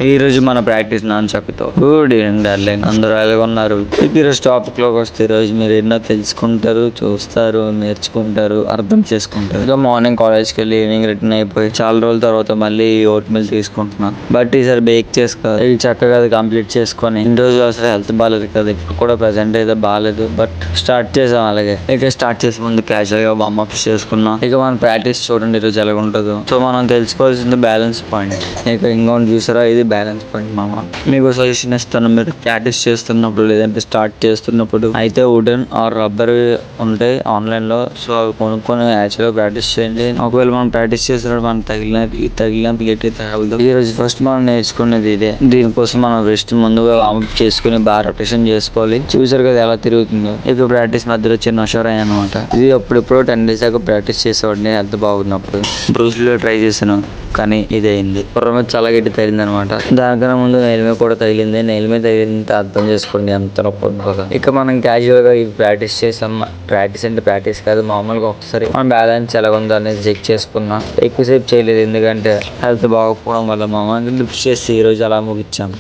ఈ రోజు మన ప్రాక్టీస్ నాన్ చెప్పితో గుడ్ ఈవినింగ్ డార్లింగ్, అందరూ ఎలాగ ఉన్నారు? ఈరోజు టాపిక్ లోకి వస్తే ఈ రోజు మీరు ఎన్నో తెలుసుకుంటారు, చూస్తారు, నేర్చుకుంటారు, అర్థం చేసుకుంటారు. ఇంకా మార్నింగ్ కాలేజ్కి వెళ్ళి ఈవినింగ్ రిటర్న్ అయిపోయి చాలా రోజుల తర్వాత మళ్ళీ ఓట్ మిల్ తీసుకుంటున్నాను. బట్ ఈసారి బేక్ చేసుకోవాలి. ఇది చక్కగా కంప్లీట్ చేసుకొని ఇన్ని రోజులు అసలు హెల్త్ బాగాలేదు కదా, ఇప్పుడు కూడా ప్రెసెంట్ అయితే బాగాలేదు. బట్ స్టార్ట్ చేసాం అలాగే. ఇక స్టార్ట్ చేసే ముందు క్యాజువల్ గా వార్మ్ అప్స్ చేసుకున్నాం. ఇక మన ప్రాక్టీస్ చూడండి ఈరోజు ఎలా ఉంటుందో. సో మనం తెలుసుకోవాల్సింది బ్యాలెన్స్ పాయింట్. ఇక ఇంకౌంట్ చూసారా, ఇది బ్యాలెన్స్ పాయింట్. మామ మీకు సజెషన్ ఇస్తాను, మీరు ప్రాక్టీస్ చేస్తున్నప్పుడు లేదంటే స్టార్ట్ చేస్తున్నప్పుడు అయితే వుడెన్ ఆర్ రబ్బర్ ఉంటాయి ఆన్లైన్ లో. సో అవి కొనుక్కొని యాక్చువల్గా ప్రాక్టీస్ చేయండి. ఒకవేళ మనం ప్రాక్టీస్ చేసినప్పుడు మనం తగిలిన గట్టి తగలదు. ఈ రోజు ఫస్ట్ మనం నేర్చుకునేది ఇదే. దీనికోసం మనం రెస్ట్ ముందుగా వార్మప్ చేసుకుని బాగా రొటేషన్ చేసుకోవాలి. చూసారు కదా ఎలా తిరుగుతుందో. ఇక ప్రాక్టీస్ మధ్యలో చిన్న షోర్ అనమాట. ఇది అప్పుడెప్పుడు 10 days దాకా ప్రాక్టీస్ చేసేవాడిని హెల్త్ బాగున్నప్పుడు. బ్రూస్లో ట్రై చేశాను కానీ ఇది అయింది. పుర్ర మీద చాలా గట్టి తగిలింది అనమాట. దానికన్నా ముందు నెయిల్ మీద కూడా తగిలింది. నెయిల్ మీద తగిలింది అర్థం చేసుకోండి ఎంత నొప్పి ఉంటుందో. ఇక మనం క్యాజువల్ గా ప్రాక్టీస్ చేసాం. ప్రాక్టీస్ అంటే ప్రాక్టీస్ కాదు, మామూలుగా ఒకసారి మన బ్యాలెన్స్ ఎలా ఉందో అనేది చెక్ చేసుకున్నాం. ఎక్కువసేపు చేయలేదు ఎందుకంటే హెల్త్ బాగోకపోవడం వల్ల మామూలుగా లిఫ్ట్ చేసి ఈ రోజు అలా ముగించాం.